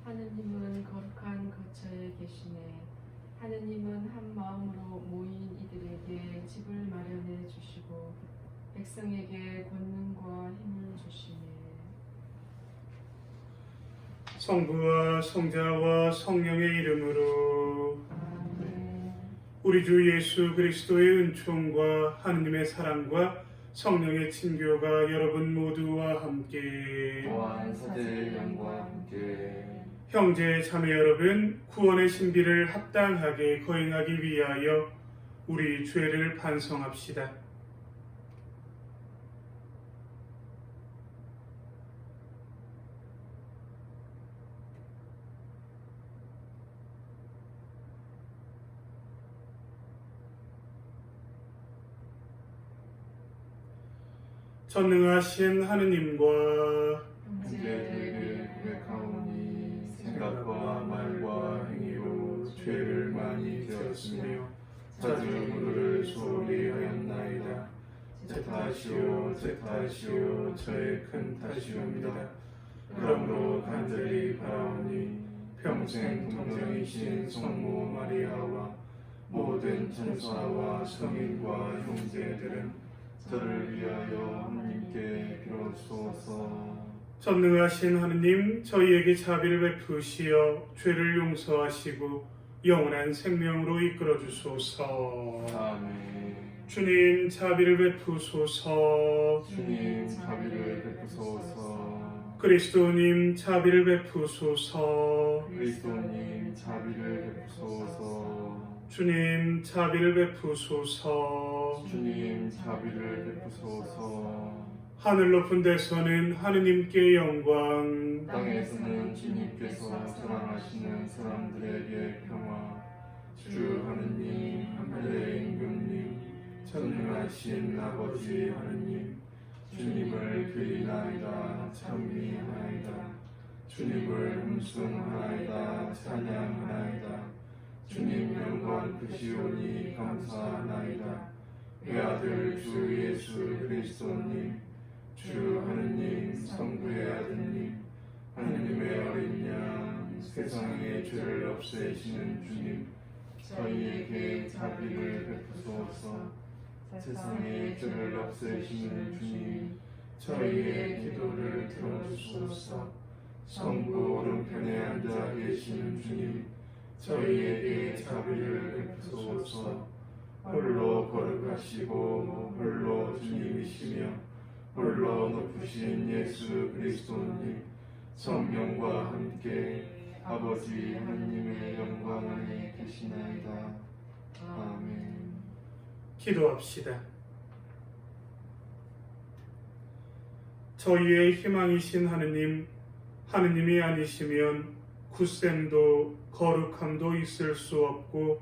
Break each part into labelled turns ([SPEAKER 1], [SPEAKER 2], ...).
[SPEAKER 1] 하느님은 거룩한 거처에 계시네. 하느님은 한 마음으로 모인 이들에게 집을 마련해 주시고 백성에게 권능과 힘을 주시네.
[SPEAKER 2] 성부와 성자와 성령의 이름으로
[SPEAKER 1] 아멘.
[SPEAKER 2] 우리 주 예수 그리스도의 은총과 하느님의 사랑과 성령의 친교가 여러분 모두와 함께
[SPEAKER 3] 또한 사제의 영과 함께
[SPEAKER 2] 형제 자매 여러분, 구원의 신비를 합당하게 거행하기 위하여 우리 죄를 반성합시다. 전능하신 하느님과
[SPEAKER 3] 형제들에게 고백하오니 생각과 말과 행위로 죄를 많이 지었으며 자주 무를 소홀히 하였나이다. 제 탓이요 제 탓이요 저의 큰 탓이옵니다. 그러므로 간절히 바라오니 평생 동정이신 성모 마리아와 모든 천사와 성인과 형제들은 저를 위하여 하나님께 비로소서.
[SPEAKER 2] 전능하신 하느님, 저희에게 자비를 베푸시어 죄를 용서하시고 영원한 생명으로 이끌어 주소서.
[SPEAKER 3] 아멘.
[SPEAKER 2] 주님 자비를 베푸소서.
[SPEAKER 3] 주님 자비를 베푸소서.
[SPEAKER 2] 그리스도님 자비를 베푸소서.
[SPEAKER 3] 그리스도님 자비를 베푸소서.
[SPEAKER 2] 주님 자비를 베푸소서.
[SPEAKER 3] 주님 자비를 베푸소서.
[SPEAKER 2] 하늘 높은 데서는 하느님께 영광,
[SPEAKER 3] 땅에서는 주님께서 사랑하시는 사람들에게 평화. 주 하느님 하늘의 임금님 전능하신 아버지 하느님 주님을 드리나이다 찬미하나이다. 주님을 음순하나이다 찬양하나이다. 주님 영광 크시오니 감사하나이다. 외아들 주 예수 그리스도님 주 하느님 성부의 아드님 하느님의 어린 양 세상의 죄를 없애시는 주님 저희에게 자비를 베푸소서. 세상의 죄를 없애시는 주님 저희의 기도를 들어주소서. 성부 오른편에 앉아 계시는 주님 저희에게 자비를 베푸소서. 홀로 거룩하시고 홀로 주님이시며 홀로 높으신 예수 그리스도님 성령과 함께 아버지 하느님의 영광 안에 계시나이다. 아멘.
[SPEAKER 2] 기도합시다. 저희의 희망이신 하느님, 하느님이 아니시면 굳셈도 거룩함도 있을 수 없고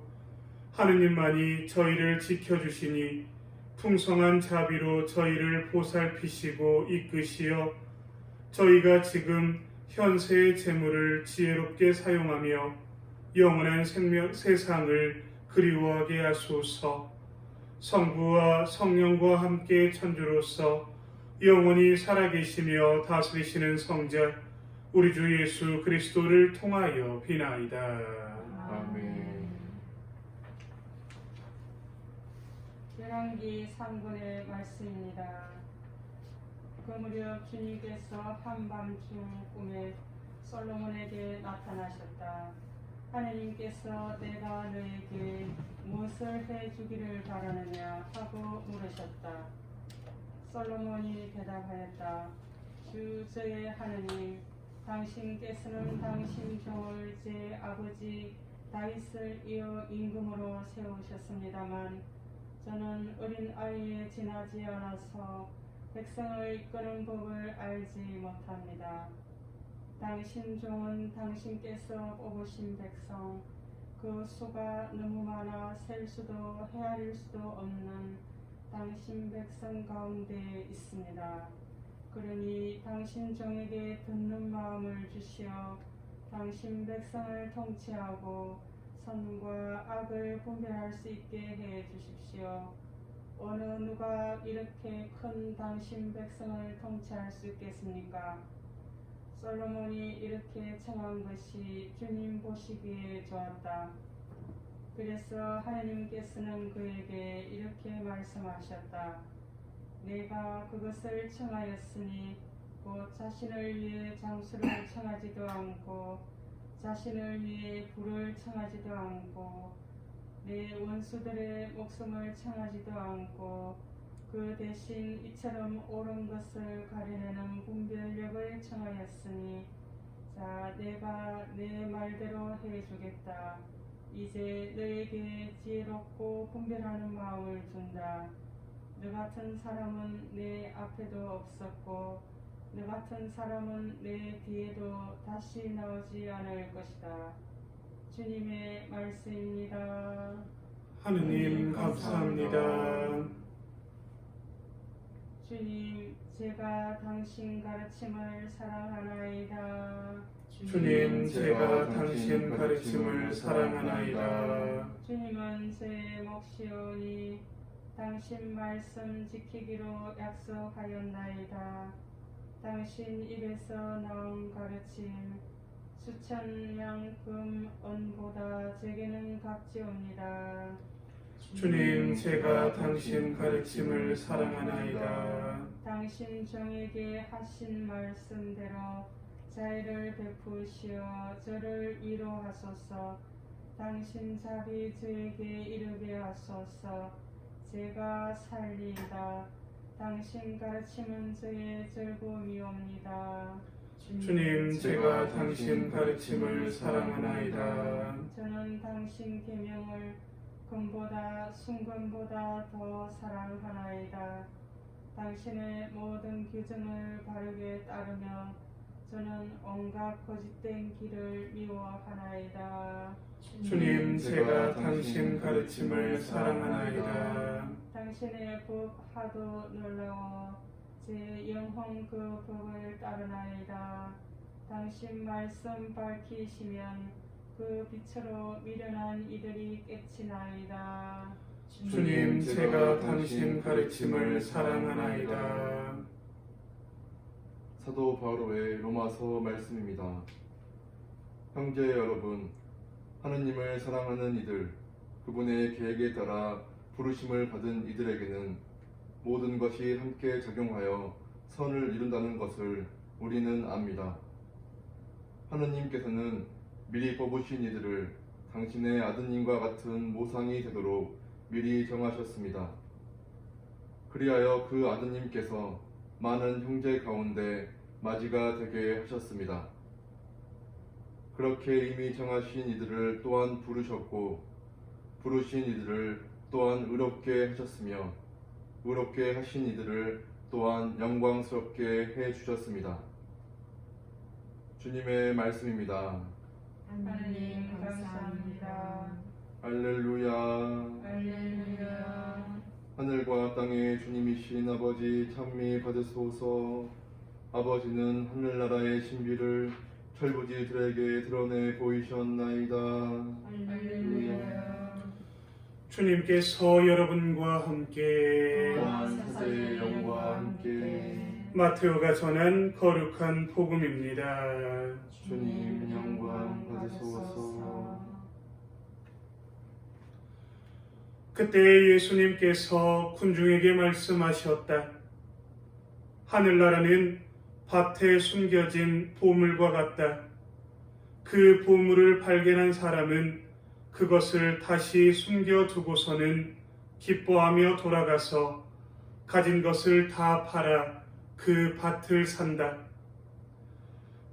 [SPEAKER 2] 하느님만이 저희를 지켜주시니 풍성한 자비로 저희를 보살피시고 이끄시어 저희가 지금 현세의 재물을 지혜롭게 사용하며 영원한 세상을 그리워하게 하소서. 성부와 성령과 함께 천주로서 영원히 살아계시며 다스리시는 성자 우리 주 예수 그리스도를 통하여 비나이다.
[SPEAKER 3] 아멘.
[SPEAKER 4] 열왕기 3분의 말씀입니다. 그 무렵 주님께서 한밤중 꿈에 솔로몬에게 나타나셨다. 하느님께서 내가 너에게 무엇을 해주기를 바라느냐 하고 물으셨다. 솔로몬이 대답하였다. 주 저의 하느님, 당신께서는 당신 종을 제 아버지 다윗을 이어 임금으로 세우셨습니다만 저는 어린 아이에 지나지 않아서 백성을 이끄는 법을 알지 못합니다. 당신 종은 당신께서 뽑으신 백성, 그 수가 너무 많아 셀 수도 헤아릴 수도 없는 당신 백성 가운데 있습니다. 그러니 당신 종에게 듣는 마음을 주시어 당신 백성을 통치하고 선과 악을 분별할 수 있게 해 주십시오. 어느 누가 이렇게 큰 당신 백성을 통치할 수 있겠습니까? 솔로몬이 이렇게 청한 것이 주님 보시기에 좋았다. 그래서 하나님께서는 그에게 이렇게 말씀하셨다. 내가 그것을 청하였으니 곧 자신을 위해 장수를 청하지도 않고 자신을 위해 부를 청하지도 않고 내 원수들의 목숨을 청하지도 않고 그 대신 이처럼 옳은 것을 가려내는 분별력을 청하였으니 자 내가 내 말대로 해주겠다. 이제 너에게 지혜롭고 분별하는 마음을 준다. 너 같은 사람은 내 앞에도 없었고 너 같은 사람은 내 뒤에도 다시 나오지 않을 것이다. 주님의 말씀입니다.
[SPEAKER 2] 하느님 감사합니다.
[SPEAKER 4] 주님, 제가 당신 가르침을 사랑하나이다.
[SPEAKER 2] 주님, 제가 당신 가르침을 사랑하나이다.
[SPEAKER 4] 주님은 제 몫이오니 당신 말씀 지키기로 약속하였나이다. 당신 입에서 나온 가르침 수천 금 은보다 제게는 값지옵니다.
[SPEAKER 2] 주님, 제가 당신 가르침을 사랑하나이다.
[SPEAKER 4] 당신 종에게 하신 말씀대로 자애를 베푸시어 저를 위로하소서. 당신 자비 저에게 이르게 하소서. 제가 살리이다. 당신 가르침은 저의 즐거움이옵니다.
[SPEAKER 2] 주님, 제가 당신 가르침을 사랑하나이다.
[SPEAKER 4] 저는 당신 계명을 금보다 순금보다 더 사랑하나이다. 당신의 모든 규정을 바르게 따르며 저는 온갖 거짓된 길을 미워하나이다.
[SPEAKER 2] 주님, 제가 당신 가르침을 사랑하나이다.
[SPEAKER 4] 당신의 법 하도 놀라워 제 영혼 그 법을 따르나이다. 당신 말씀 밝히시면 그 빛으로 미련한 이들이 깨치나이다.
[SPEAKER 2] 주님, 제가 당신 가르침을 사랑하나이다.
[SPEAKER 3] 사도 바울의 로마서 말씀입니다. 형제 여러분, 하느님을 사랑하는 이들, 그분의 계획에 따라 부르심을 받은 이들에게는 모든 것이 함께 작용하여 선을 이룬다는 것을 우리는 압니다. 하느님께서는 미리 뽑으신 이들을 당신의 아드님과 같은 모상이 되도록 미리 정하셨습니다. 그리하여 그 아드님께서 많은 형제 가운데 맞이가 되게 하셨습니다. 그렇게 이미 정하신 이들을 또한 부르셨고 부르신 이들을 또한 의롭게 하셨으며 의롭게 하신 이들을 또한 영광스럽게 해주셨습니다. 주님의 말씀입니다.
[SPEAKER 1] 하나님 감사합니다.
[SPEAKER 3] 할렐루야.
[SPEAKER 1] 할렐루야.
[SPEAKER 3] 하늘과 땅의 주님이신 아버지 찬미 받으소서. 아버지는 하늘나라의 신비를 철부지들에게 드러내 보이셨나이다.
[SPEAKER 1] 할렐루야.
[SPEAKER 2] 주님께서 여러분과 함께
[SPEAKER 3] 또한 사세의 영과 함께
[SPEAKER 2] 마테오가 전한 거룩한 복음입니다.
[SPEAKER 3] 주님 영광 받으소서.
[SPEAKER 2] 그때 예수님께서 군중에게 말씀하셨다. 하늘나라는 밭에 숨겨진 보물과 같다. 그 보물을 발견한 사람은 그것을 다시 숨겨두고서는 기뻐하며 돌아가서 가진 것을 다 팔아 그 밭을 산다.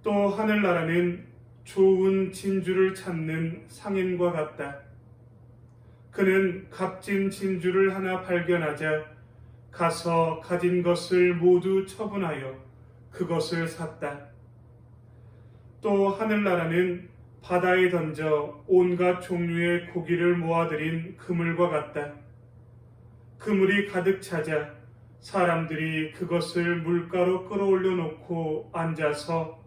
[SPEAKER 2] 또 하늘나라는 좋은 진주를 찾는 상인과 같다. 그는 값진 진주를 하나 발견하자 가서 가진 것을 모두 처분하여 그것을 샀다. 또 하늘나라는 바다에 던져 온갖 종류의 고기를 모아들인 그물과 같다. 그물이 가득 차자 사람들이 그것을 물가로 끌어올려 놓고 앉아서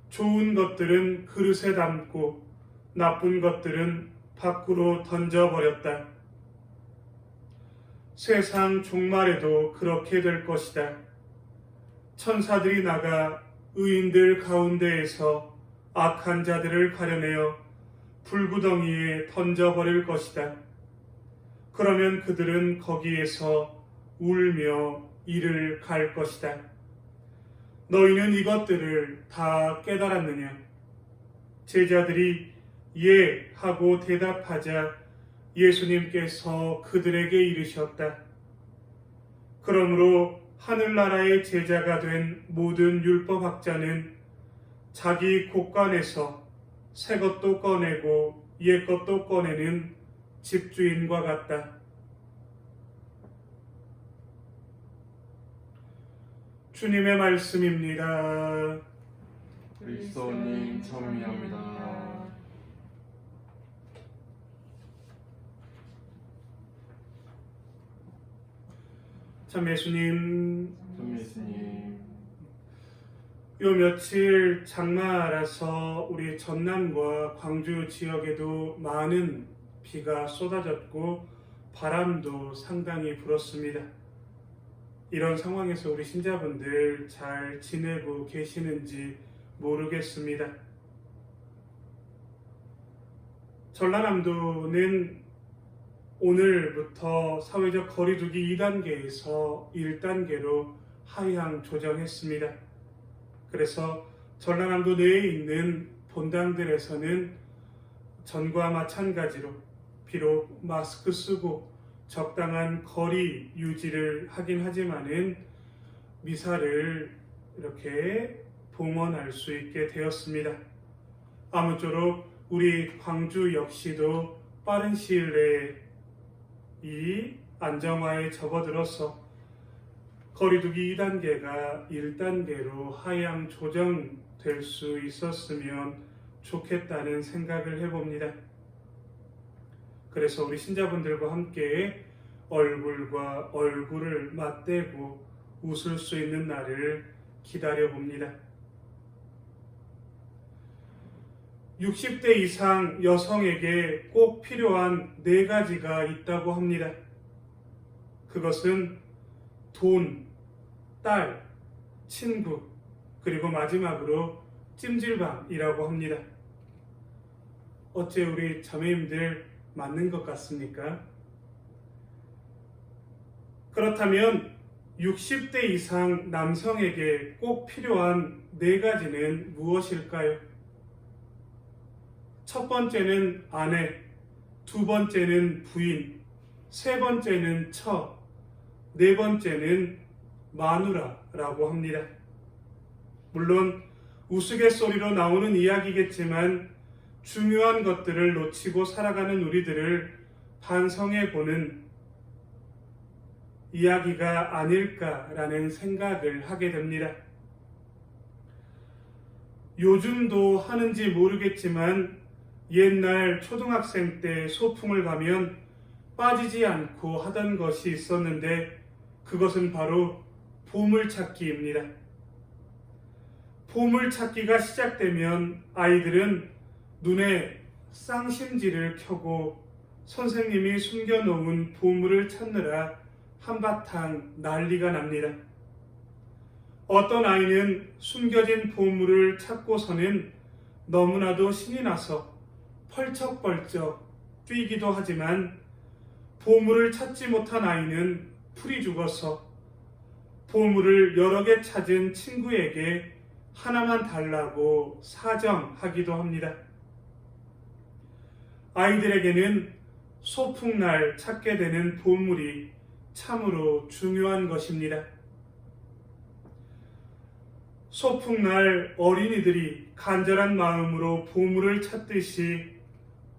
[SPEAKER 2] 좋은 것들은 그릇에 담고 나쁜 것들은 밖으로 던져버렸다. 세상 종말에도 그렇게 될 것이다. 천사들이 나가 의인들 가운데에서 악한 자들을 가려내어 불구덩이에 던져버릴 것이다. 그러면 그들은 거기에서 울며 이를 갈 것이다. 너희는 이것들을 다 깨달았느냐? 제자들이 예 하고 대답하자 예수님께서 그들에게 이르셨다. 그러므로 하늘나라의 제자가 된 모든 율법학자는 자기 곳간에서 새 것도 꺼내고 옛 것도 꺼내는 집주인과 같다. 주님의 말씀입니다.
[SPEAKER 3] 그리스도님 찬미합니다.
[SPEAKER 2] 참 예수님,
[SPEAKER 3] 참 예수님,
[SPEAKER 2] 요 며칠 장마라서 우리 전남과 광주 지역에도 많은 비가 쏟아졌고 바람도 상당히 불었습니다. 이런 상황에서 우리 신자분들 잘 지내고 계시는지 모르겠습니다. 전라남도는 오늘부터 사회적 거리두기 2단계에서 1단계로 하향 조정했습니다. 그래서 전라남도 내에 있는 본당들에서는 전과 마찬가지로 비록 마스크 쓰고 적당한 거리 유지를 하긴 하지만은 미사를 이렇게 봉헌할 수 있게 되었습니다. 아무쪼록 우리 광주 역시도 빠른 시일 내에 이 안정화에 접어들어서 거리두기 2단계가 1단계로 하향 조정될 수 있었으면 좋겠다는 생각을 해봅니다. 그래서 우리 신자분들과 함께 얼굴과 얼굴을 맞대고 웃을 수 있는 날을 기다려봅니다. 60대 이상 여성에게 꼭 필요한 4가지가 있다고 합니다. 그것은 돈, 딸, 친구, 그리고 마지막으로 찜질방이라고 합니다. 어째 우리 자매님들 맞는 것 같습니까? 그렇다면 60대 이상 남성에게 꼭 필요한 4가지는 무엇일까요? 첫 번째는 아내, 두 번째는 부인, 세 번째는 처, 네 번째는 마누라라고 합니다. 물론 우스갯소리로 나오는 이야기겠지만 중요한 것들을 놓치고 살아가는 우리들을 반성해보는 이야기가 아닐까라는 생각을 하게 됩니다. 요즘도 하는지 모르겠지만 옛날 초등학생 때 소풍을 가면 빠지지 않고 하던 것이 있었는데 그것은 바로 보물찾기입니다. 보물찾기가 시작되면 아이들은 눈에 쌍심지를 켜고 선생님이 숨겨놓은 보물을 찾느라 한바탕 난리가 납니다. 어떤 아이는 숨겨진 보물을 찾고서는 너무나도 신이 나서 펄쩍펄쩍 뛰기도 하지만 보물을 찾지 못한 아이는 풀이 죽어서 보물을 여러 개 찾은 친구에게 하나만 달라고 사정하기도 합니다. 아이들에게는 소풍날 찾게 되는 보물이 참으로 중요한 것입니다. 소풍날 어린이들이 간절한 마음으로 보물을 찾듯이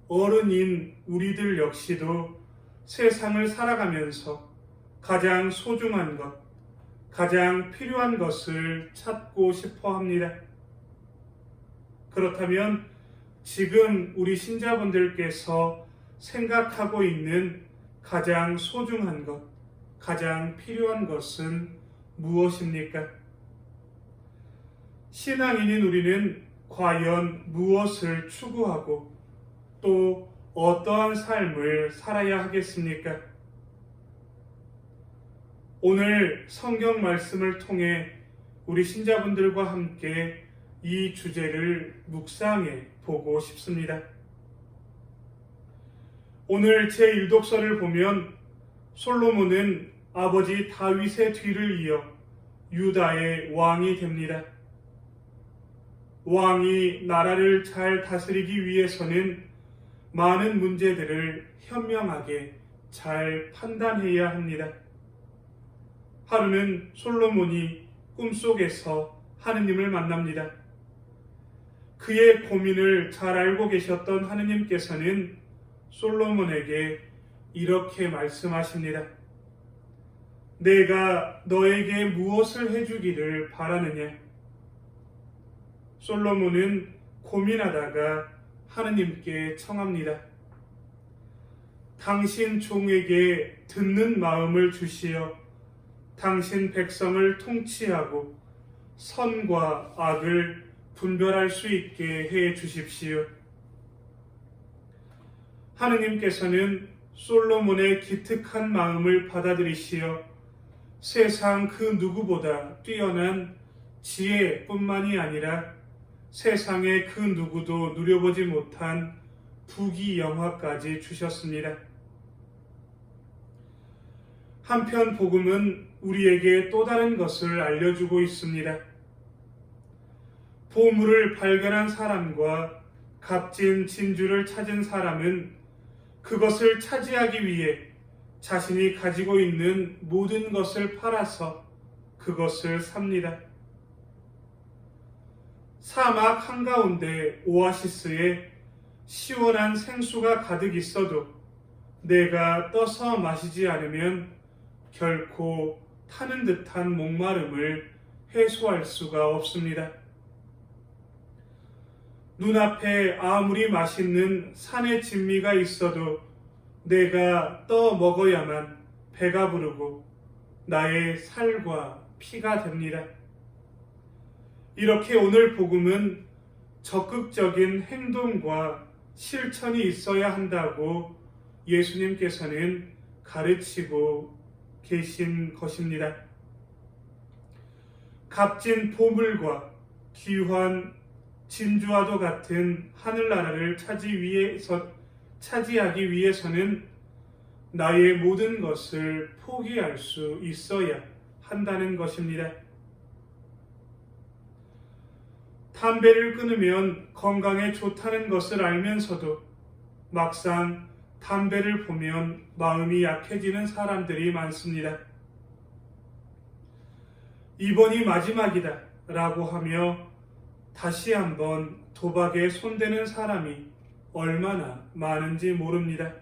[SPEAKER 2] 어른인 우리들 역시도 세상을 살아가면서 가장 소중한 것, 가장 필요한 것을 찾고 싶어 합니다. 그렇다면 지금 우리 신자분들께서 생각하고 있는 가장 소중한 것, 가장 필요한 것은 무엇입니까? 신앙인인 우리는 과연 무엇을 추구하고 또 어떠한 삶을 살아야 하겠습니까? 오늘 성경 말씀을 통해 우리 신자분들과 함께 이 주제를 묵상해 보고 싶습니다. 오늘 제1독서를 보면 솔로몬은 아버지 다윗의 뒤를 이어 유다의 왕이 됩니다. 왕이 나라를 잘 다스리기 위해서는 많은 문제들을 현명하게 잘 판단해야 합니다. 하루는 솔로몬이 꿈속에서 하느님을 만납니다. 그의 고민을 잘 알고 계셨던 하느님께서는 솔로몬에게 이렇게 말씀하십니다. 내가 너에게 무엇을 해주기를 바라느냐? 솔로몬은 고민하다가 하느님께 청합니다. 당신 종에게 듣는 마음을 주시어 당신 백성을 통치하고 선과 악을 분별할 수 있게 해 주십시오. 하느님께서는 솔로몬의 기특한 마음을 받아들이시어 세상 그 누구보다 뛰어난 지혜뿐만이 아니라 세상의 그 누구도 누려보지 못한 부귀영화까지 주셨습니다. 한편 복음은 우리에게 또 다른 것을 알려주고 있습니다. 보물을 발견한 사람과 값진 진주를 찾은 사람은 그것을 차지하기 위해 자신이 가지고 있는 모든 것을 팔아서 그것을 삽니다. 사막 한가운데 오아시스에 시원한 생수가 가득 있어도 내가 떠서 마시지 않으면 결코 타는 듯한 목마름을 해소할 수가 없습니다. 눈앞에 아무리 맛있는 산의 진미가 있어도 내가 떠 먹어야만 배가 부르고 나의 살과 피가 됩니다. 이렇게 오늘 복음은 적극적인 행동과 실천이 있어야 한다고 예수님께서는 가르치고 계신 것입니다. 값진 보물과 귀한 진주와도 같은 하늘나라를 차지하기 위해서는 나의 모든 것을 포기할 수 있어야 한다는 것입니다. 담배를 끊으면 건강에 좋다는 것을 알면서도 막상 담배를 보면 마음이 약해지는 사람들이 많습니다. 이번이 마지막이다 라고 하며 다시 한번 도박에 손대는 사람이 얼마나 많은지 모릅니다.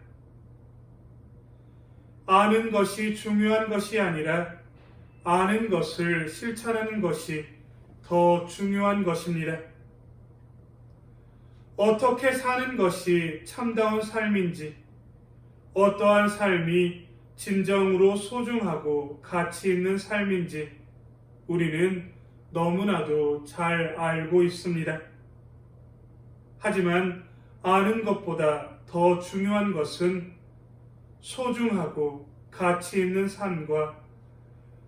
[SPEAKER 2] 아는 것이 중요한 것이 아니라 아는 것을 실천하는 것이 더 중요한 것입니다. 어떻게 사는 것이 참다운 삶인지, 어떠한 삶이 진정으로 소중하고 가치 있는 삶인지 우리는 너무나도 잘 알고 있습니다. 하지만 아는 것보다 더 중요한 것은 소중하고 가치 있는 삶과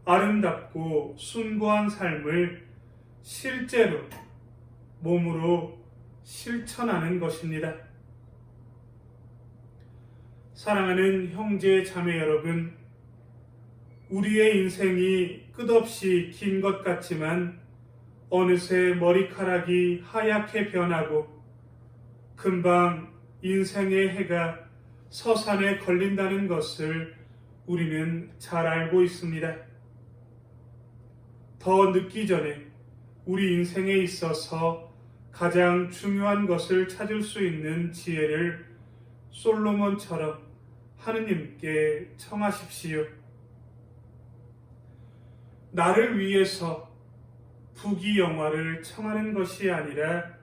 [SPEAKER 2] 아름답고 숭고한 삶을 실제로 몸으로 실천하는 것입니다. 사랑하는 형제 자매 여러분, 우리의 인생이 끝없이 긴 것 같지만 어느새 머리카락이 하얗게 변하고 금방 인생의 해가 서산에 걸린다는 것을 우리는 잘 알고 있습니다. 더 늦기 전에 우리 인생에 있어서 가장 중요한 것을 찾을 수 있는 지혜를 솔로몬처럼 하느님께 청하십시오. 나를 위해서 부귀영화를 청하는 것이 아니라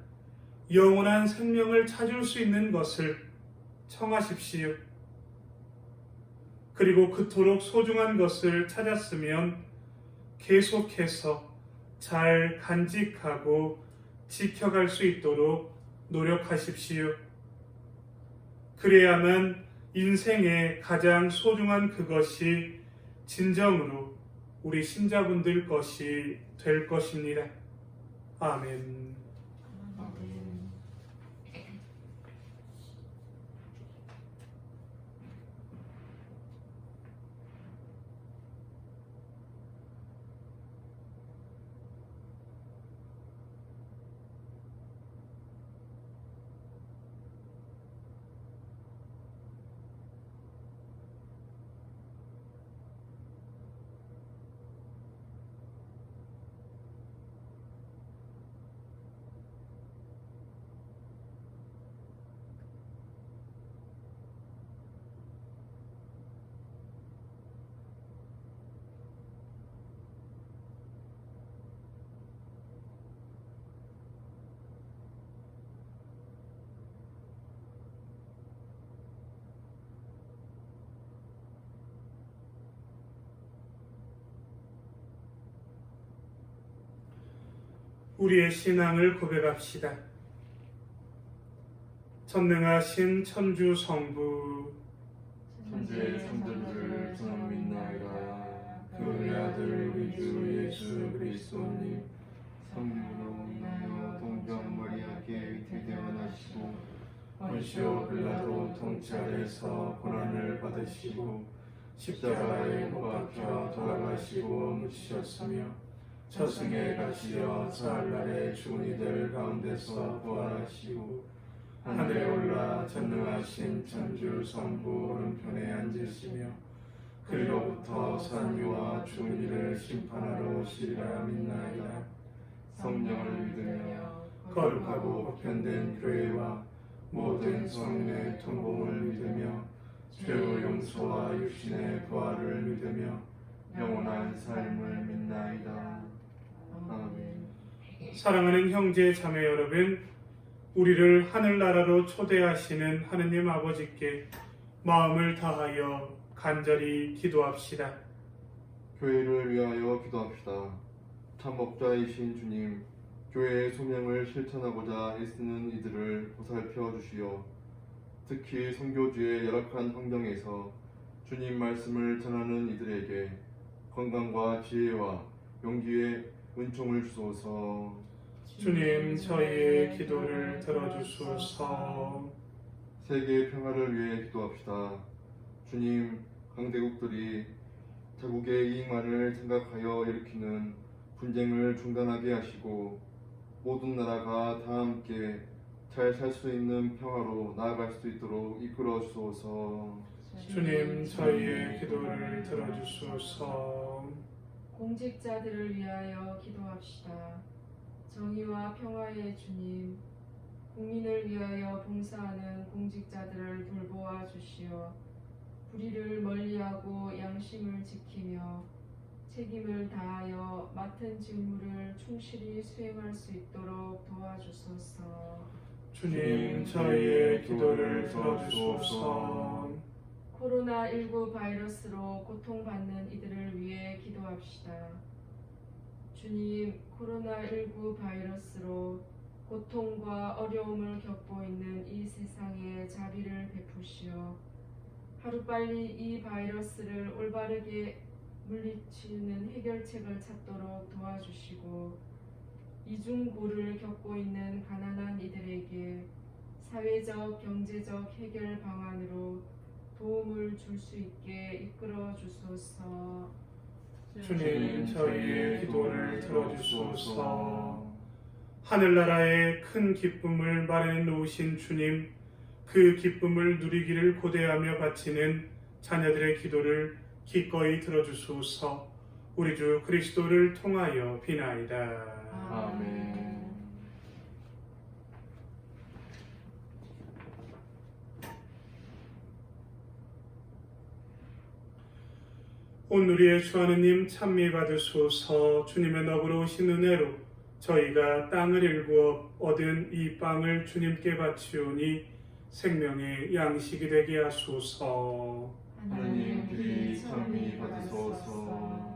[SPEAKER 2] 영원한 생명을 찾을 수 있는 것을 청하십시오. 그리고 그토록 소중한 것을 찾았으면 계속해서 잘 간직하고 지켜갈 수 있도록 노력하십시오. 그래야만 인생의 가장 소중한 그것이 진정으로 우리 신자분들 것이 될 것입니다. 아멘.
[SPEAKER 1] 아멘.
[SPEAKER 2] 우리의 신앙을 고백합시다. 전능하신 천주 성부
[SPEAKER 3] 천주의 성도들을 저는 믿나이다. 그 외아들 우리 주 예수 그리스도님 성령으로 인하여 동정 마리아께 위태되어나시고 본시오 빌라도 통치 아래서 고난을 받으시고 십자가에 못 박혀 돌아가시고 묻히셨으며 저승에 가시어 사흘날에 죽은 이들 가운데서 부활하시고 하늘에 올라 전능하신 천주 성부 오른편에 앉으시며 그리로부터 산이와 죽은 이를 심판하러 오시리라 믿나이다. 성령을 믿으며 거룩하고 보편된 교회와 모든 성인의 통공을 믿으며 죄의 용서와 육신의 부활을 믿으며 영원한 삶을 믿나이다. 아멘.
[SPEAKER 2] 사랑하는 형제 자매 여러분, 우리를 하늘나라로 초대하시는 하느님 아버지께 마음을 다하여 간절히 기도합시다.
[SPEAKER 3] 교회를 위하여 기도합시다. 참 목자이신 주님, 교회의 소명을 실천하고자 애쓰는 이들을 보살펴 주시어 특히 선교주의 열악한 환경에서 주님 말씀을 전하는 이들에게 건강과 지혜와 용기의 은총을 주소서.
[SPEAKER 2] 주님, 저희의 기도를 들어주소서.
[SPEAKER 3] 세계 평화를 위해 기도합시다. 주님, 강대국들이 자국의 이익만을 생각하여 일으키는 분쟁을 중단하게 하시고 모든 나라가 다 함께 잘 살 수 있는 평화로 나아갈 수 있도록 이끌어 주소서.
[SPEAKER 2] 주님, 저희의 기도를 들어주소서.
[SPEAKER 1] 공직자들을 위하여 기도합시다. 정의와 평화의 주님, 국민을 위하여 봉사하는 공직자들을 돌보아 주시어 불의를 멀리하고 양심을 지키며 책임을 다하여 맡은 직무를 충실히 수행할 수 있도록 도와주소서.
[SPEAKER 2] 주님, 저희의 기도를 들어주소서.
[SPEAKER 1] 코로나19 바이러스로 고통받는 이들을 위해 기도합시다. 주님, 코로나19 바이러스로 고통과 어려움을 겪고 있는 이 세상에 자비를 베푸시어 하루빨리 이 바이러스를 올바르게 물리치는 해결책을 찾도록 도와주시고 이중고를 겪고 있는 가난한 이들에게 사회적, 경제적 해결 방안으로 도움을 줄 수 있게 이끌어 주소서.
[SPEAKER 2] 주님, 저희의 기도를 들어주소서. 하늘나라의 큰 기쁨을 마련해 놓으신 주님, 그 기쁨을 누리기를 고대하며 바치는 자녀들의 기도를 기꺼이 들어주소서. 우리 주 그리스도를 통하여 비나이다.
[SPEAKER 3] 아멘.
[SPEAKER 2] 온 우리의 주 하느님 찬미 받으소서. 주님의 너그러우신 은혜로 저희가 땅을 일구어 얻은 이 빵을 주님께 바치오니 생명의 양식이 되게 하소서.
[SPEAKER 3] 하느님 귀히 찬미 받으소서.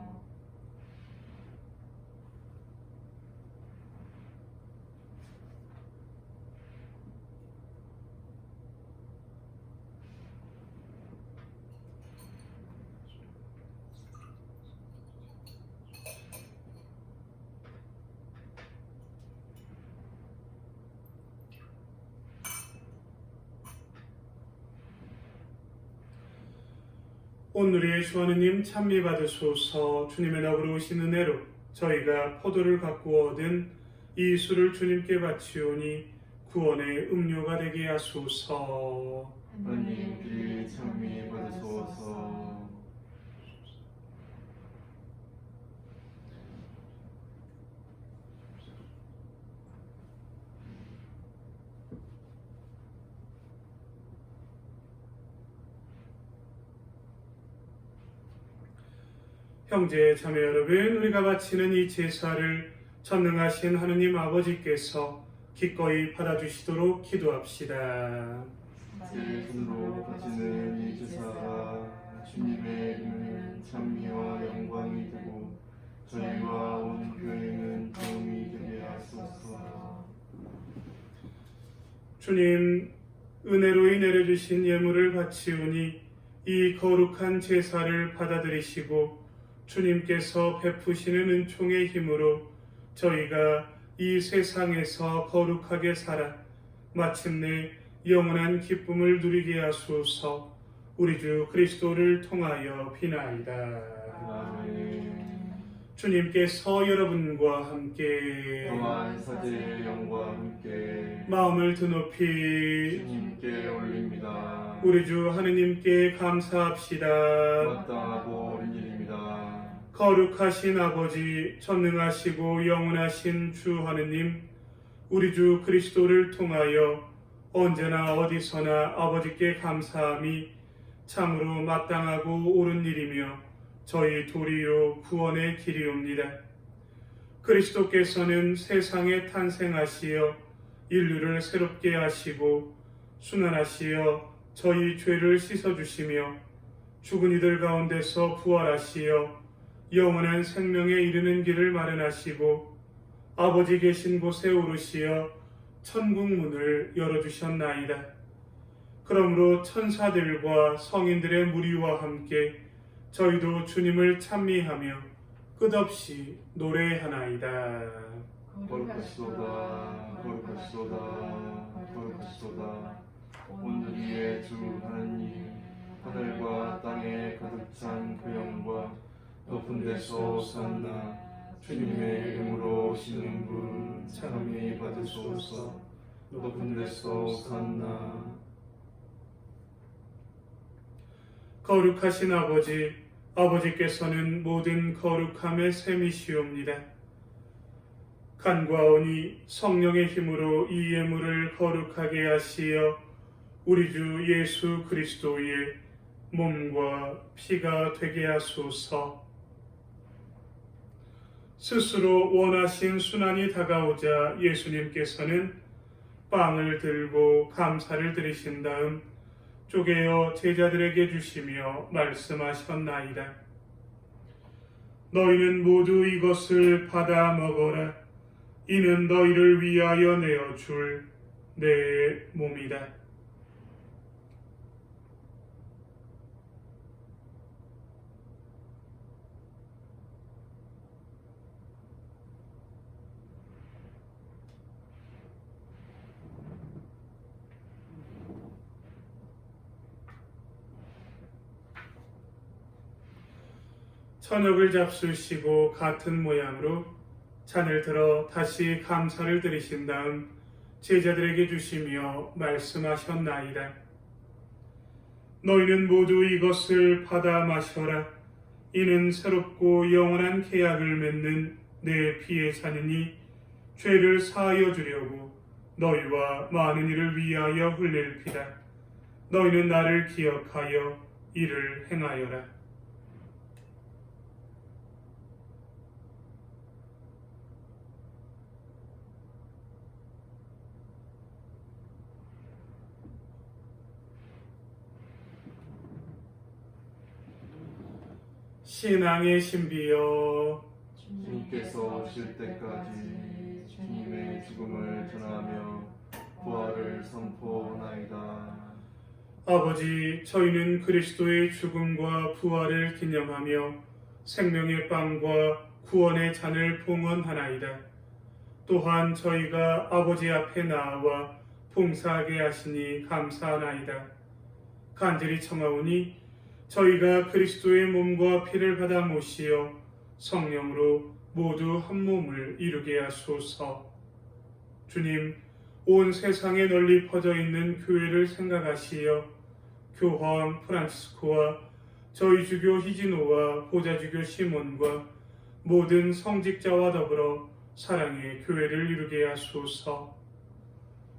[SPEAKER 2] 온누리의 주 하느님 찬미 받으소서. 주님의 너그러우신 은혜로 저희가 포도를 갖고 얻은 이 술을 주님께 바치오니 구원의 음료가 되게 하소서.
[SPEAKER 3] 하나님 귀 찬미 받으소서.
[SPEAKER 2] 형제 자매 여러분, 우리가 바치는 이 제사를 전능하신 하느님 아버지께서 기꺼이 받아주시도록 기도합시다.
[SPEAKER 3] 제 손으로 바치는 이 제사가 주님의 이름은 찬미와 영광이 되고 저희와 온 교회는 도움이 되게 하소서.
[SPEAKER 2] 주님, 은혜로이 내려주신 예물을 바치오니 이 거룩한 제사를 받아들이시고 주님께서 베푸시는 은총의 힘으로 저희가 이 세상에서 거룩하게 살아 마침내 영원한 기쁨을 누리게 하소서. 우리 주 그리스도를 통하여 비나이다.
[SPEAKER 3] 아멘.
[SPEAKER 2] 주님께서 여러분과 함께
[SPEAKER 3] 또한 사제의 영과 함께
[SPEAKER 2] 마음을 드높이
[SPEAKER 3] 주님께 올립니다.
[SPEAKER 2] 우리 주 하느님께 감사합시다.
[SPEAKER 3] 마땅하고 옳은 일입니다.
[SPEAKER 2] 거룩하신 아버지, 전능하시고 영원하신 주 하느님, 우리 주 그리스도를 통하여 언제나 어디서나 아버지께 감사함이 참으로 마땅하고 옳은 일이며 저희 도리요 구원의 길이옵니다. 그리스도께서는 세상에 탄생하시어 인류를 새롭게 하시고 순환하시어 저희 죄를 씻어주시며 죽은 이들 가운데서 부활하시어 영원한 생명에 이르는 길을 마련하시고 아버지 계신 곳에 오르시어 천국 문을 열어주셨나이다. 그러므로 천사들과 성인들의 무리와 함께 저희도 주님을 찬미하며 끝없이 노래하나이다.
[SPEAKER 3] 거룩하시도다, 거룩하시도다, 거룩하시도다. 온누리의 주 하나님, 하늘과 땅에 가득 찬 그 영과 높은 데서 오산나. 주님의 이름으로 오시는 분 찬미 받으소서. 높은 데서 오산나.
[SPEAKER 2] 거룩하신 아버지, 아버지께서는 모든 거룩함의 셈이시옵니다. 간과하오니 성령의 힘으로 이 예물을 거룩하게 하시어 우리 주 예수 그리스도의 몸과 피가 되게 하소서. 스스로 원하신 순환이 다가오자 예수님께서는 빵을 들고 감사를 드리신 다음 쪼개어 제자들에게 주시며 말씀하셨나이다. 너희는 모두 이것을 받아 먹어라. 이는 너희를 위하여 내어 줄 내 몸이다. 저녁을 잡수시고 같은 모양으로 잔을 들어 다시 감사를 드리신 다음 제자들에게 주시며 말씀하셨나이다. 너희는 모두 이것을 받아 마셔라. 이는 새롭고 영원한 계약을 맺는 내 피의 잔이니 죄를 사하여 주려고 너희와 많은 이를 위하여 흘릴 피다. 너희는 나를 기억하여 이를 행하여라. 신앙의 신비여,
[SPEAKER 3] 주님께서 오실 때까지 주님의 죽음을 전하며 부활을 선포하나이다.
[SPEAKER 2] 아버지, 저희는 그리스도의 죽음과 부활을 기념하며 생명의 빵과 구원의 잔을 봉헌하나이다. 또한 저희가 아버지 앞에 나와 봉사하게 하시니 감사하나이다. 간절히 청하오니 저희가 그리스도의 몸과 피를 받아 모시어 성령으로 모두 한 몸을 이루게 하소서. 주님, 온 세상에 널리 퍼져 있는 교회를 생각하시어 교황 프란치스코와 저희 주교 히지노와 보좌주교 시몬과 모든 성직자와 더불어 사랑의 교회를 이루게 하소서.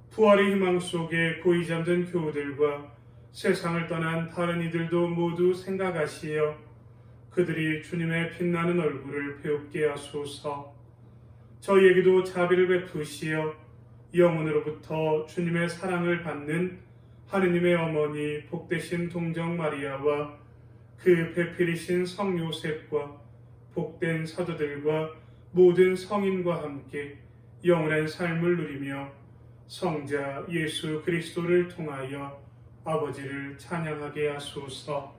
[SPEAKER 2] 부활의 희망 속에 고이 잠든 교우들과 세상을 떠난 다른 이들도 모두 생각하시어 그들이 주님의 빛나는 얼굴을 배웁게 하소서. 저희에게도 자비를 베푸시어 영혼으로부터 주님의 사랑을 받는 하느님의 어머니 복되신 동정 마리아와 그 배필이신 성 요셉과 복된 사도들과 모든 성인과 함께 영원한 삶을 누리며 성자 예수 그리스도를 통하여 아버지를 찬양하게 하소서.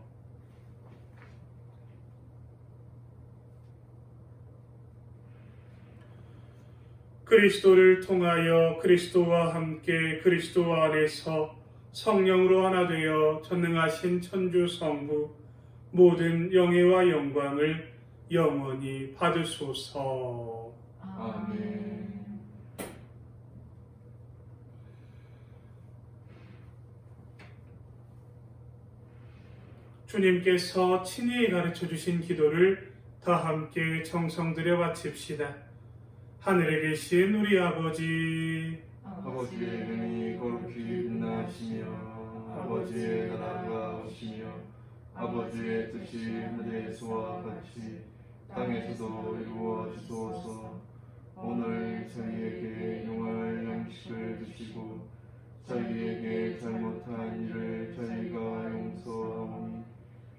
[SPEAKER 2] 그리스도를 통하여 그리스도와 함께 그리스도 안에서 성령으로 하나 되어 전능하신 천주 성부 모든 영예와 영광을 영원히 받으소서.
[SPEAKER 3] 아멘.
[SPEAKER 2] 주님께서 친히 가르쳐 주신 기도를 다 함께 정성 들여 바칩시다. 하늘에 계신 우리 아버지,
[SPEAKER 3] 아버지의 이름이 거룩히 빛나시며 아버지의 나라가 오시며 아버지의 뜻이 하늘에서와 같이 땅에서도 이루어지소서. 오늘 저희에게 용할 양식을 주시고 저희에게 잘못한 일을 저희가 용서하오니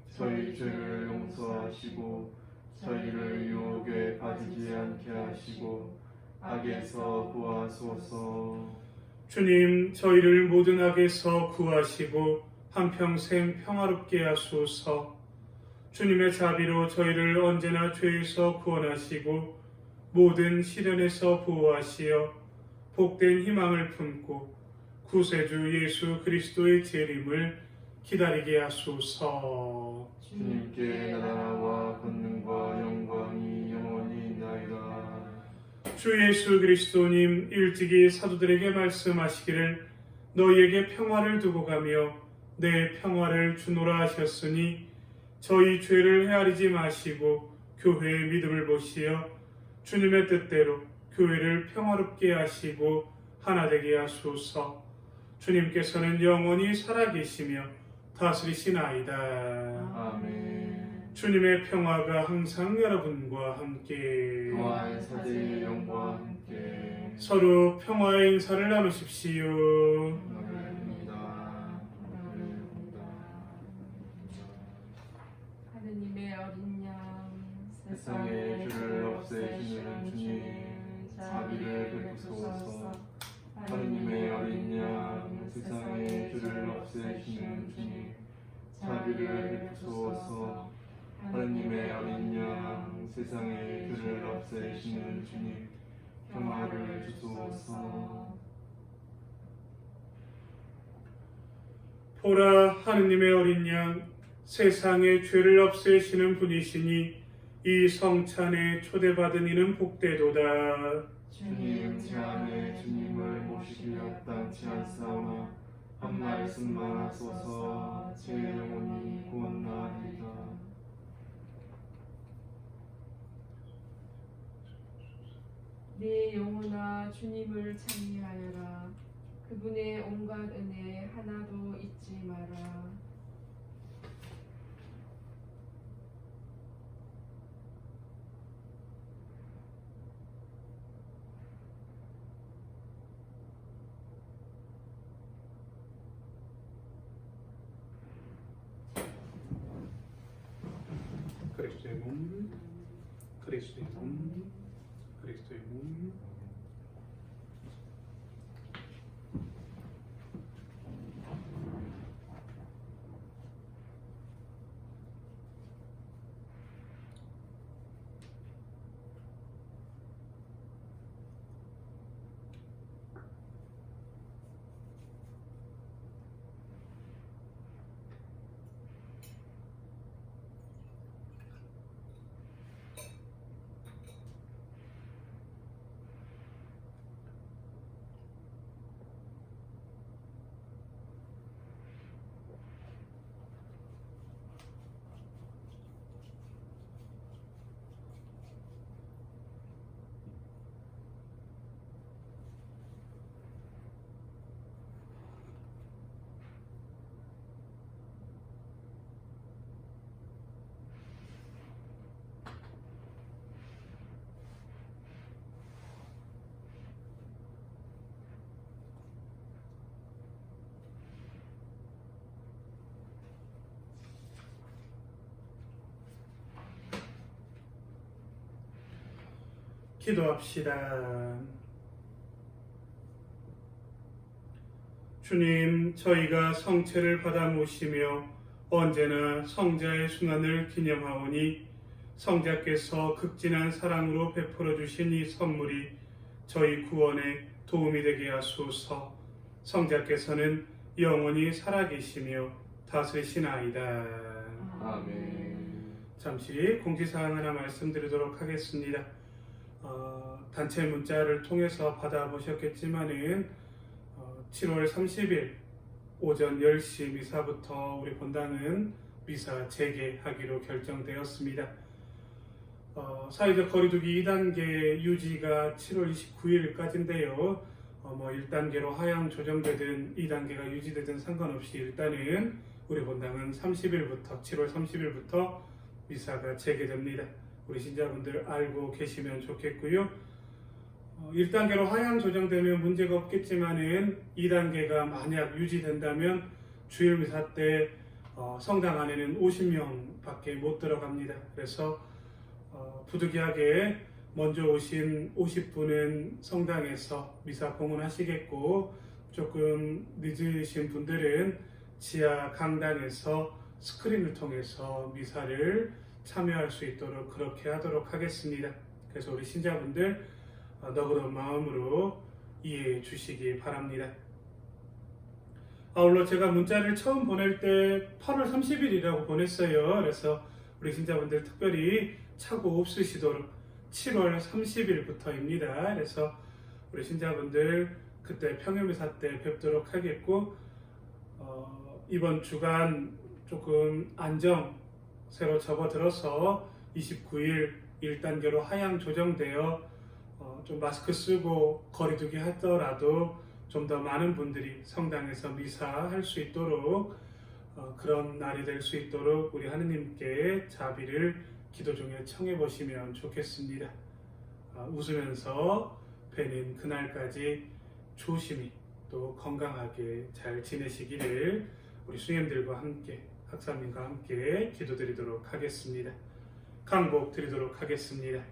[SPEAKER 3] 저희 죄를 용서하시고 저희를 유혹에 빠지지 않게 하시고 악에서 구하소서.
[SPEAKER 2] 주님, 저희를 모든 악에서 구하시고 한평생 평화롭게 하소서. 주님의 자비로 저희를 언제나 죄에서 구원하시고 모든 시련에서 보호하시어 복된 희망을 품고 구세주 예수 그리스도의 재림을 기다리게 하소서.
[SPEAKER 3] 주님께 나라와 권능과 영광이 영원히 있나이다.
[SPEAKER 2] 주 예수 그리스도님, 일찍이 사도들에게 말씀하시기를 너희에게 평화를 두고 가며 내 평화를 주노라 하셨으니 저희 죄를 헤아리지 마시고 교회의 믿음을 보시어 주님의 뜻대로 교회를 평화롭게 하시고 하나 되게 하소서. 주님께서는 영원히 살아계시며 다스리시나이다.
[SPEAKER 3] 아멘.
[SPEAKER 2] 주님의 평화가 항상 여러분과 함께
[SPEAKER 3] 또한 사제의 영과 함께
[SPEAKER 2] 서로 평화의 인사를 나누십시오.
[SPEAKER 3] 나누립니다.
[SPEAKER 1] 하느님의 어린 양
[SPEAKER 3] 세상의 죄를 없애시는 주님, 자비를 베푸소서. 하느님의 어린 양, 세상의 죄를 없애시는 주님, 자비를 베푸소서. 하느님의 어린 양, 세상의 죄를 없애시는 주님, 평화를 주소서.
[SPEAKER 2] 보라, 하느님의 어린 양, 세상의 죄를 없애시는 분이시니 이 성찬에 초대받은 이는 복되도다.
[SPEAKER 3] 주님, 제 안에 주님을 모시기 합당치 않사오나 한 말씀만 하소서. 제 영혼이 곧 나으리다.
[SPEAKER 1] 내 영혼아 주님을 찬미하여라. 그분의 온갖 은혜 하나도 잊지 마라.
[SPEAKER 2] 그리스도의 몸, 그리스도의 몸, 그리스도의 몸. 기도합시다. 주님, 저희가 성체를 받아 모시며 언제나 성자의 순환을 기념하오니 성자께서 극진한 사랑으로 베풀어 주신 이 선물이 저희 구원에 도움이 되게 하소서. 성자께서는 영원히 살아계시며 다스리시나이다.
[SPEAKER 3] 아멘.
[SPEAKER 2] 잠시 공지사항 하나 말씀드리도록 하겠습니다. 단체 문자를 통해서 받아보셨겠지만은 7월 30일 오전 10시 미사부터 우리 본당은 미사 재개하기로 결정되었습니다. 사회적 거리두기 2단계 유지가 7월 29일까지인데요. 1단계로 하향 조정되든 2단계가 유지되든 상관없이 일단은 우리 본당은 7월 30일부터 미사가 재개됩니다. 우리 신자분들 알고 계시면 좋겠고요. 1단계로 하향 조정되면 문제가 없겠지만은 2단계가 만약 유지된다면 주일 미사 때 성당 안에는 50명밖에 못 들어갑니다. 그래서 부득이하게 먼저 오신 50분은 성당에서 미사 공헌하시겠고 조금 늦으신 분들은 지하 강당에서 스크린을 통해서 미사를 참여할 수 있도록 그렇게 하도록 하겠습니다. 그래서 우리 신자분들 너그러운 마음으로 이해해 주시기 바랍니다. 아울러 제가 문자를 처음 보낼 때 8월 30일이라고 보냈어요. 그래서 우리 신자분들 특별히 착오 없으시도록 7월 30일부터입니다. 그래서 우리 신자분들 그때 평일미사 때 뵙도록 하겠고 이번 주간 조금 새로 접어들어서 29일 1단계로 하향 조정되어 좀 마스크 쓰고 거리두기 하더라도 좀 더 많은 분들이 성당에서 미사할 수 있도록 그런 날이 될 수 있도록 우리 하느님께 자비를 기도 중에 청해 보시면 좋겠습니다. 웃으면서 뵈는 그날까지 조심히 또 건강하게 잘 지내시기를 우리 수녀님들과 함께 학사님과 함께 기도드리도록 하겠습니다. 강복 드리도록 하겠습니다.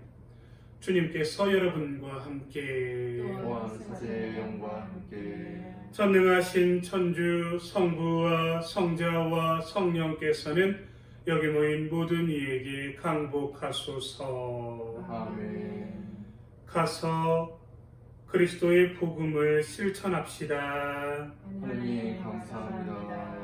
[SPEAKER 2] 주님께서 여러분과 함께
[SPEAKER 3] 또한 사제의 영과 함께
[SPEAKER 2] 전능하신 천주 성부와 성자와 성령께서는 여기 모인 모든 이에게 강복하소서.
[SPEAKER 3] 아멘.
[SPEAKER 2] 가서 그리스도의 복음을 실천합시다.
[SPEAKER 3] 하느님 감사합니다.